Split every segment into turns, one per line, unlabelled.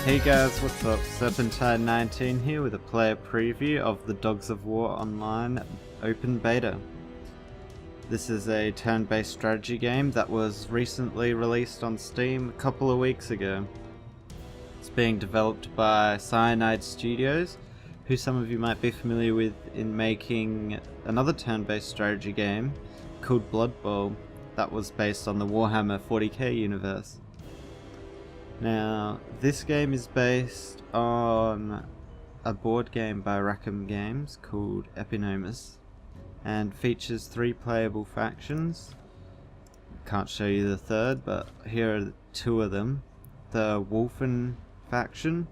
Hey guys, what's up? Serpentine19 here with a player preview of the Dogs of War Online Open Beta. This is a turn-based strategy game that was recently released on Steam a couple of weeks ago. It's being developed by Cyanide Studios, who some of you might be familiar with in making another turn-based strategy game called Blood Bowl that was based on the Warhammer 40k universe. Now, this game is based on a board game by Rackham Games called Epinomus and features 3 playable factions. Can't show you the third, but here are 2 of them. The Wolfen faction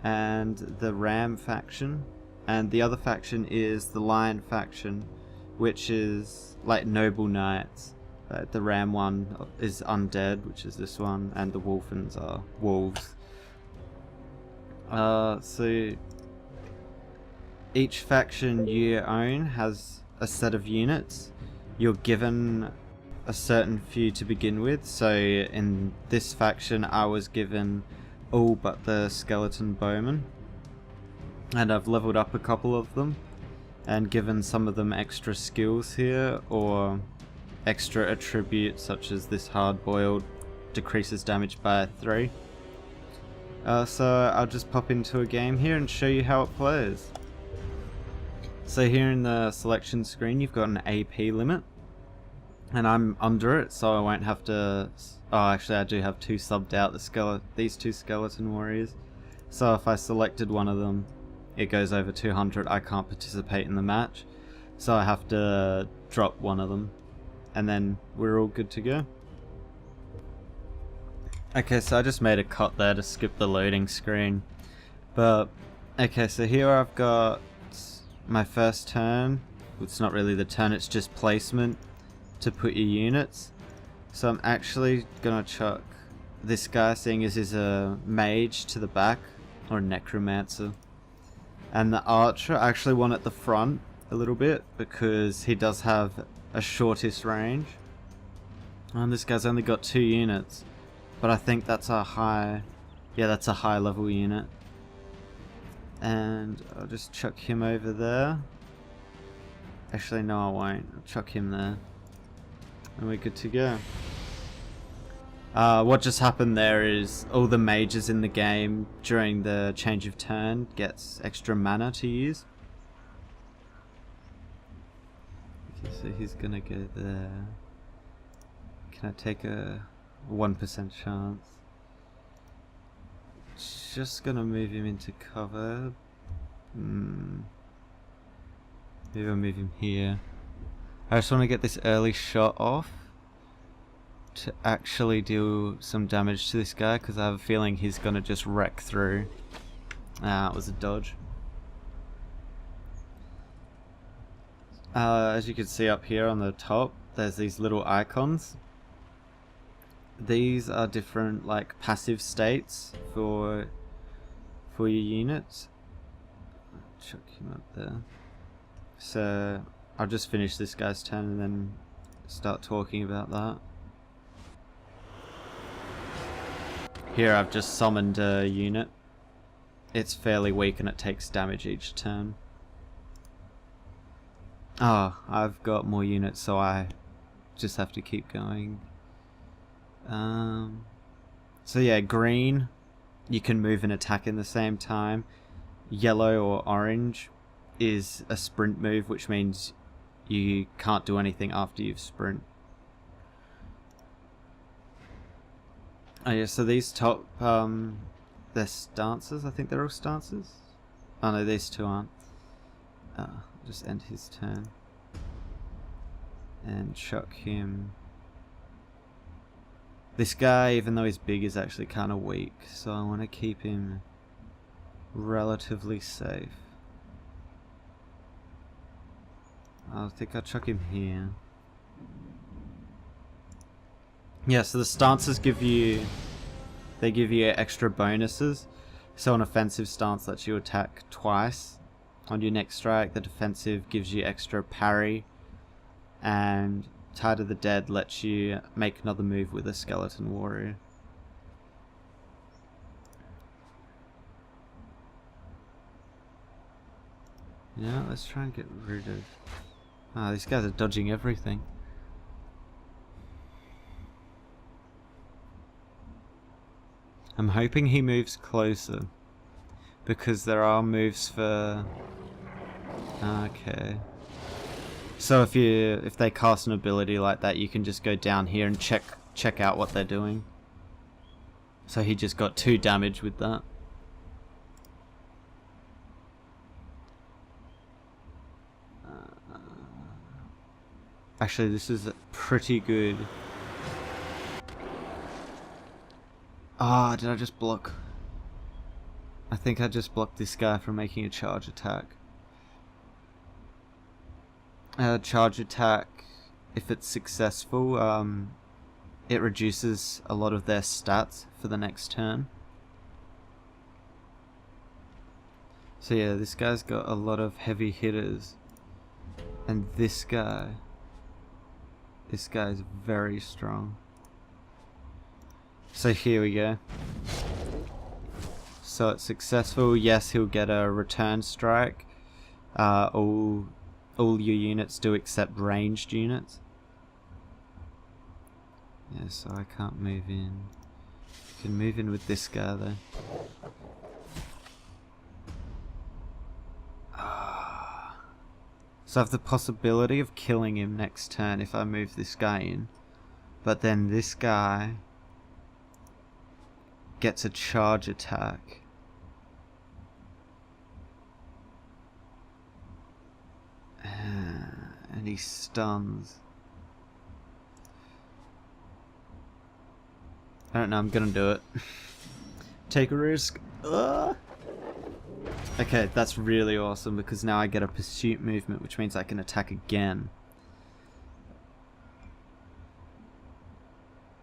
and the Ram faction, and the other faction is the Lion faction, which is like noble knights. The Ram one is undead, which is this one, and the Wolfens are wolves. So each faction you own has a set of units. You're given a certain few to begin with, so in this faction I was given all but the skeleton bowmen, and I've leveled up a couple of them and given some of them extra skills here, or extra attributes such as this hard-boiled decreases damage by 3. So I'll just pop into a game here and show you how it plays. So here in the selection screen you've got an AP limit, and I'm under it, so I won't have to... Oh, actually I do have 2 subbed out, these 2 skeleton warriors. So if I selected one of them, it goes over 200, I can't participate in the match. So I have to drop one of them, and then we're all good to go. Okay, so I just made a cut there to skip the loading screen. But, okay, so here I've got my first turn. It's not really the turn, it's just placement to put your units. So I'm actually gonna chuck this guy, seeing as he's a mage, to the back, or a necromancer. And the archer, I actually want at the front a little bit, because he does have a shortest range. And this guy's only got 2 units, but I think that's a high... Yeah, that's a high level unit. And I'll just chuck him over there. Actually, no, I won't. I'll chuck him there. And we're good to go. What just happened there is all the mages in the game during the change of turn gets extra mana to use. Okay, so he's gonna go there. Can I take a 1% chance? Just gonna move him into cover. Maybe I'll move him here. I just want to get this early shot off to actually do some damage to this guy, because I have a feeling he's gonna just wreck through. It was a dodge. As you can see up here on the top, there's these little icons. These are different like passive states for your units. Chuck him up there. So I'll just finish this guy's turn and then start talking about that. Here I've just summoned a unit. It's fairly weak and it takes damage each turn. Oh, I've got more units, so I just have to keep going. So yeah, green, you can move and attack in the same time. Yellow or orange is a sprint move, which means you can't do anything after you've sprint. Oh yeah, so these top, they're stances. I think they're all stances. Oh no, these 2 aren't. Just end his turn and chuck him. This guy, even though he's big, is actually kind of weak, so I want to keep him relatively safe. I think I'll chuck him here. Yeah, so the stances give you extra bonuses. So an offensive stance lets you attack twice on your next strike. The defensive gives you extra parry, and Tide of the Dead lets you make another move with a skeleton warrior. Yeah, let's try and get rid of... Ah, these guys are dodging everything. I'm hoping he moves closer, because there are moves for... Okay. So if they cast an ability like that, you can just go down here and check out what they're doing. So he just got 2 damage with that. Actually, this is pretty good. Ah, did I just block? I think I just blocked this guy from making a charge attack. Charge attack, if it's successful, it reduces a lot of their stats for the next turn. So yeah, this guy's got a lot of heavy hitters. And this guy is very strong. So here we go. So it's successful. Yes, he'll get a return strike. All your units do except ranged units. Yeah, so I can't move in. You can move in with this guy though. So I have the possibility of killing him next turn if I move this guy in. But then this guy gets a charge attack. And he stuns. I don't know, I'm gonna do it. Take a risk. Okay, that's really awesome because now I get a pursuit movement, which means I can attack again.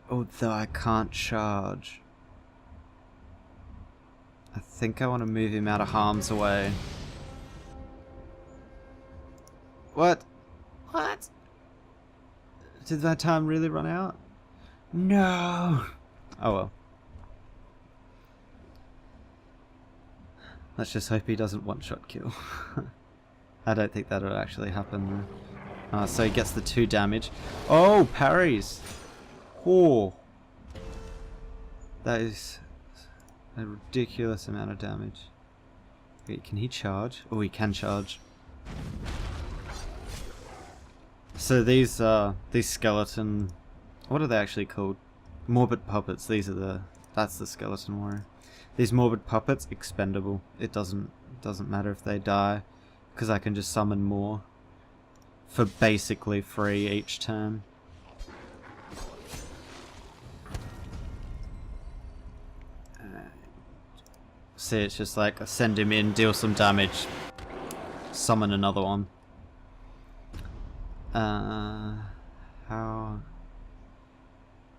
Although I can't charge. I think I want to move him out of harm's way. What? What? Did my time really run out? No! Oh well. Let's just hope he doesn't one-shot kill. I don't think that'll actually happen though. So he gets the 2 damage. Oh, parries! Oh! That is a ridiculous amount of damage. Wait, can he charge? Oh, he can charge. So these skeleton... What are they actually called? Morbid puppets. That's the skeleton warrior. These morbid puppets, expendable. It doesn't matter if they die, because I can just summon more for basically free each turn. See, it's just like send him in, deal some damage, summon another one. How?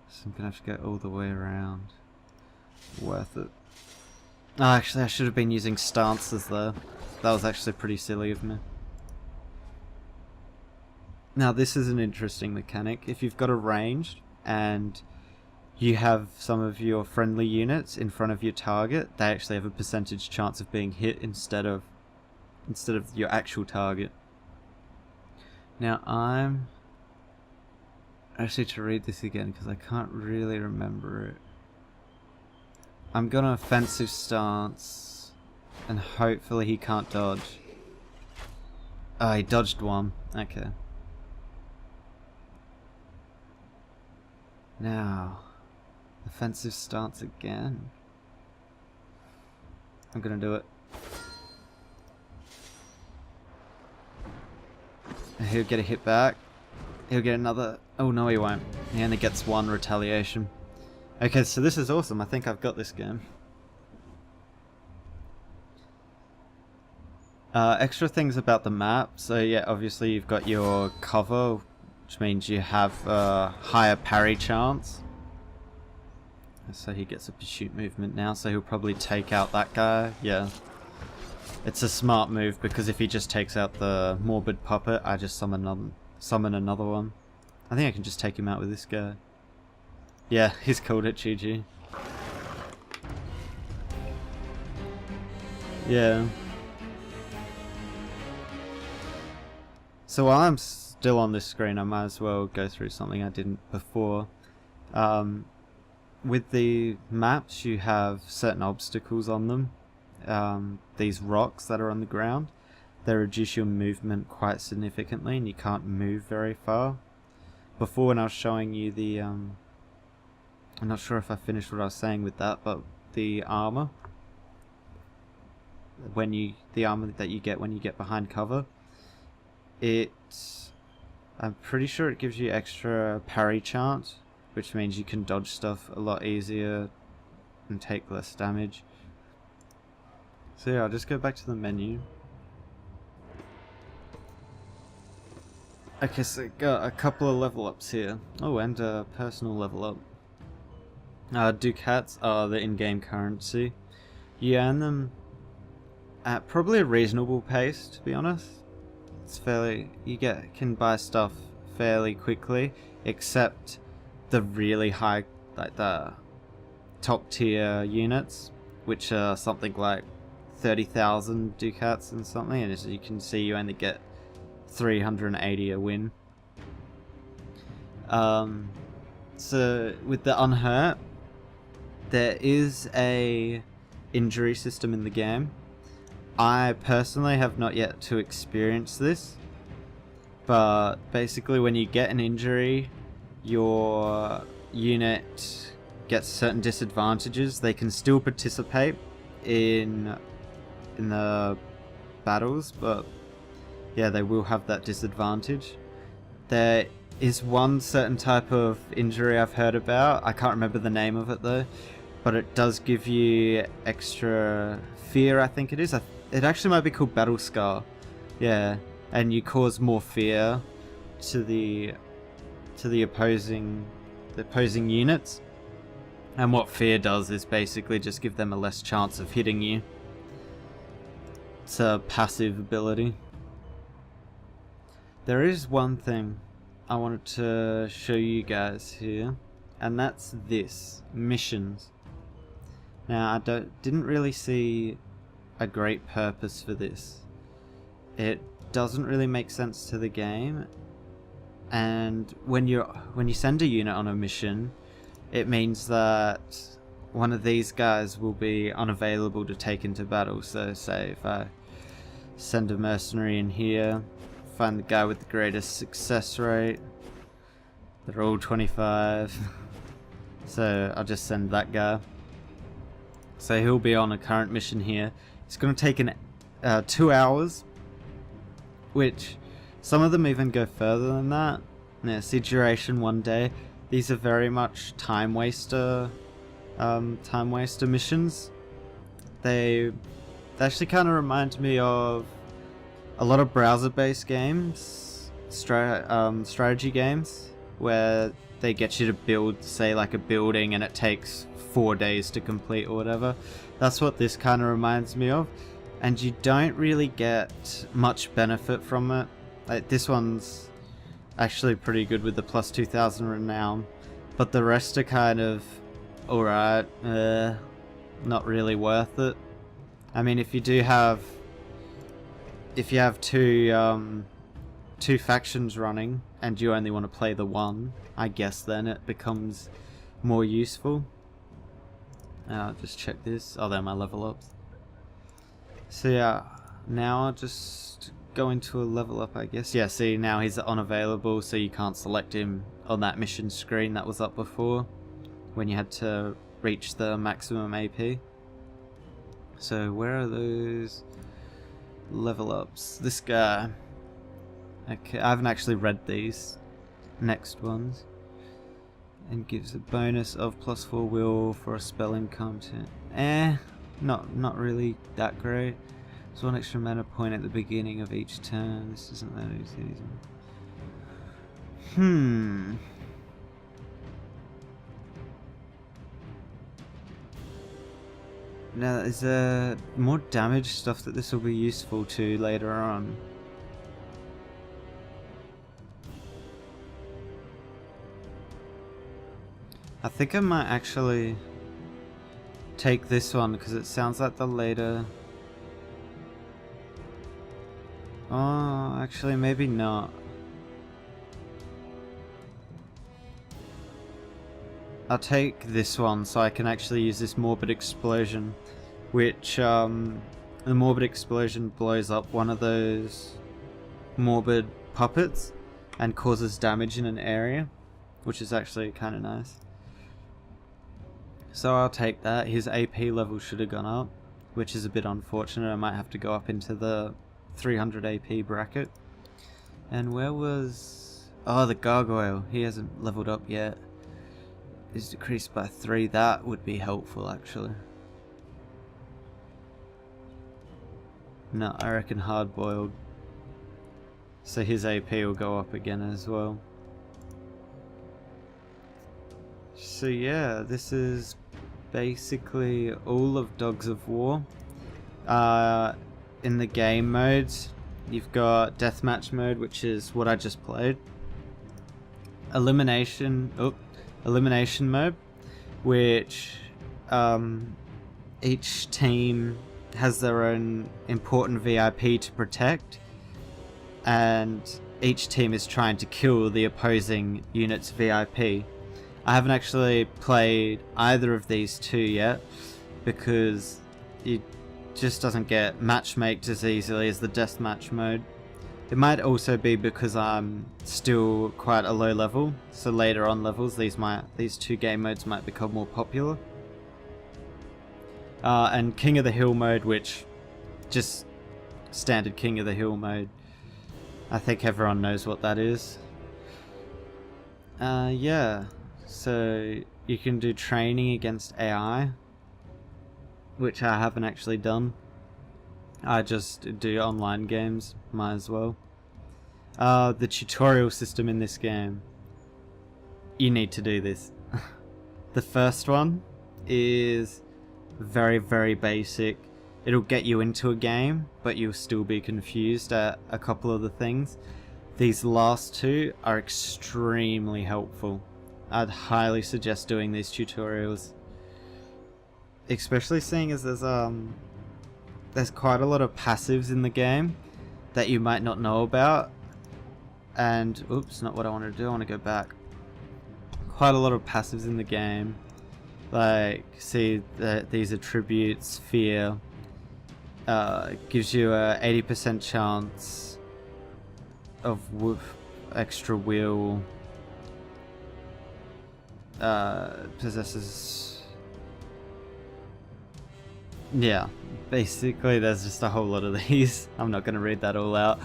So I'm gonna have to go all the way around. Worth it. Oh, actually, I should have been using stances there. That was actually pretty silly of me. Now, this is an interesting mechanic. If you've got a ranged and you have some of your friendly units in front of your target, they actually have a percentage chance of being hit instead of your actual target. Now, I'm actually to read this again because I can't really remember it. I'm gonna offensive stance, and hopefully he can't dodge. Oh, he dodged one. Okay. Now, offensive stance again. I'm gonna do it. He'll get a hit back. He'll get another... Oh no, he won't. He only gets 1 retaliation. Okay, so this is awesome. I think I've got this game. Extra things about the map. So yeah, obviously you've got your cover, which means you have a higher parry chance. So he gets a pursuit movement now, so he'll probably take out that guy. Yeah. It's a smart move, because if he just takes out the morbid puppet, I just summon another one. I think I can just take him out with this guy. Yeah, he's called it, GG. Yeah. So while I'm still on this screen, I might as well go through something I didn't before. With the maps, you have certain obstacles on them. These rocks that are on the ground, they reduce your movement quite significantly, and you can't move very far. Before, when I was showing you the, I'm not sure if I finished what I was saying with that, but the armor, the armor that you get when you get behind cover, I'm pretty sure it gives you extra parry chance, which means you can dodge stuff a lot easier and take less damage. So yeah, I'll just go back to the menu. Okay, so got a couple of level ups here. Oh, and a personal level up. Ducats are the in-game currency. You earn them at probably a reasonable pace, to be honest. It's can buy stuff fairly quickly, except the really high, like the top tier units, which are something like 30,000 ducats and something, and as you can see, you only get 380 a win. So with the unhurt, there is a injury system in the game. I personally have not yet to experience this, but basically when you get an injury, your unit gets certain disadvantages. They can still participate in the battles, but yeah, they will have that disadvantage. There is one certain type of injury I've heard about. I can't remember the name of it though, but it does give you extra fear, I think it is. It actually might be called Battle Scar. Yeah, and you cause more fear to the opposing units. And what fear does is basically just give them a less chance of hitting you. It's a passive ability. There is one thing I wanted to show you guys here, and that's this: missions. Now, I didn't really see a great purpose for this. It doesn't really make sense to the game, and when you send a unit on a mission, it means that one of these guys will be unavailable to take into battle. So say if I send a mercenary in here, find the guy with the greatest success rate, they're all 25, so I'll just send that guy. So he'll be on a current mission here. It's going to take 2 hours, which some of them even go further than that. Yeah, see, duration 1 day. These are very much time waster missions. They actually kind of remind me of a lot of browser-based games, strategy games, where they get you to build, say, like a building, and it takes 4 days to complete or whatever. That's what this kind of reminds me of, and you don't really get much benefit from it. Like, this one's actually pretty good with the plus 2,000 renown, but the rest are kind of alright, not really worth it. I mean, if you have two factions running and you only want to play the one, I guess then it becomes more useful. I'll just check this. Oh, they're my level ups. So yeah, now I'll just go into a level up, I guess. Yeah, see, now he's unavailable, so you can't select him on that mission screen that was up before when you had to reach the maximum AP. So where are those level ups? This guy. Okay, I haven't actually read these next ones. And gives a bonus of +4 will for a spelling content. Not really that great. There's one extra mana point at the beginning of each turn. This isn't that easy. Now, is there more damage stuff that this will be useful to later on? I think I might actually take this one because it sounds like the later... Oh, actually, maybe not. I'll take this one so I can actually use this Morbid Explosion, which, the Morbid Explosion blows up one of those Morbid puppets and causes damage in an area, which is actually kind of nice. So I'll take that. His AP level should have gone up, which is a bit unfortunate. I might have to go up into the 300 AP bracket. And where was... oh, the Gargoyle. He hasn't leveled up yet. Is decreased by 3. That would be helpful, actually. No, I reckon hard-boiled. So his AP will go up again as well. So yeah, this is basically all of Dogs of War. In the game modes, you've got Deathmatch mode, which is what I just played. Elimination mode, which each team has their own important VIP to protect, and each team is trying to kill the opposing unit's VIP. I haven't actually played either of these two yet because it just doesn't get matchmaked as easily as the deathmatch mode. It might also be because I'm still quite a low level, so later on levels these two game modes might become more popular. And King of the Hill mode, which just standard King of the Hill mode. I think everyone knows what that is. Yeah, so you can do training against AI, which I haven't actually done. I just do online games, might as well. The tutorial system in this game. You need to do this. The first one is very, very basic. It'll get you into a game, but you'll still be confused at a couple of the things. These last two are extremely helpful. I'd highly suggest doing these tutorials. Especially seeing as there's quite a lot of passives in the game that you might not know about. And, oops, not what I want to do, I want to go back. Quite a lot of passives in the game. Like, see these attributes, fear, gives you a 80% chance of extra will, possesses... yeah, basically there's just a whole lot of these. I'm not going to read that all out.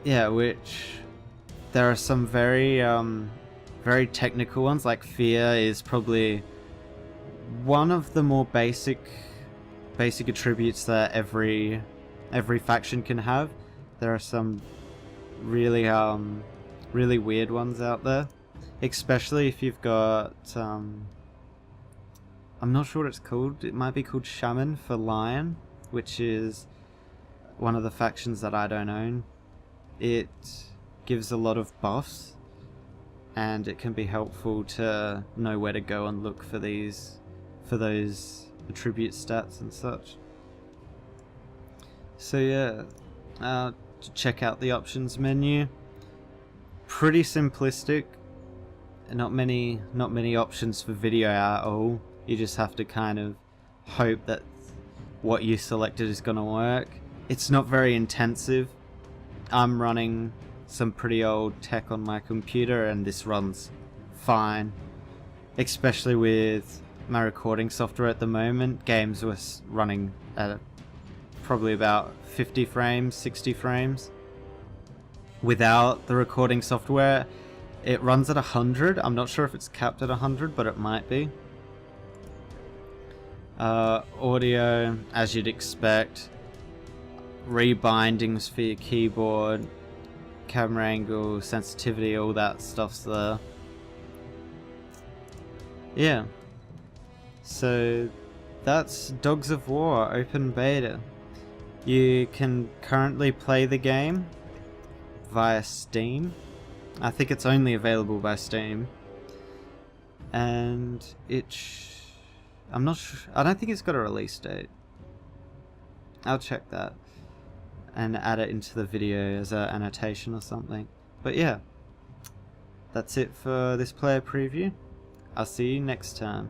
Yeah, which there are some very very technical ones, like fear is probably one of the more basic attributes that every faction can have. There are some really really weird ones out there, especially if you've got I'm not sure what it's called. It might be called Shaman for Lion, which is one of the factions that I don't own. It gives a lot of buffs, and it can be helpful to know where to go and look for those attribute stats and such. So yeah, to check out the options menu. Pretty simplistic. Not many options for video at all. You just have to kind of hope that what you selected is going to work. It's not very intensive. I'm running some pretty old tech on my computer and this runs fine. Especially with my recording software at the moment. Games were running at probably about 50 frames, 60 frames. Without the recording software, it runs at 100. I'm not sure if it's capped at 100, but it might be. Audio, as you'd expect. Rebindings for your keyboard. Camera angle, sensitivity, all that stuff's there. Yeah. So that's Dogs of War open beta. You can currently play the game via Steam. I think it's only available by Steam. And I'm not sure. I don't think it's got a release date. I'll check that. and add it into the video as an annotation or something. But yeah, that's it for this player preview. I'll see you next time.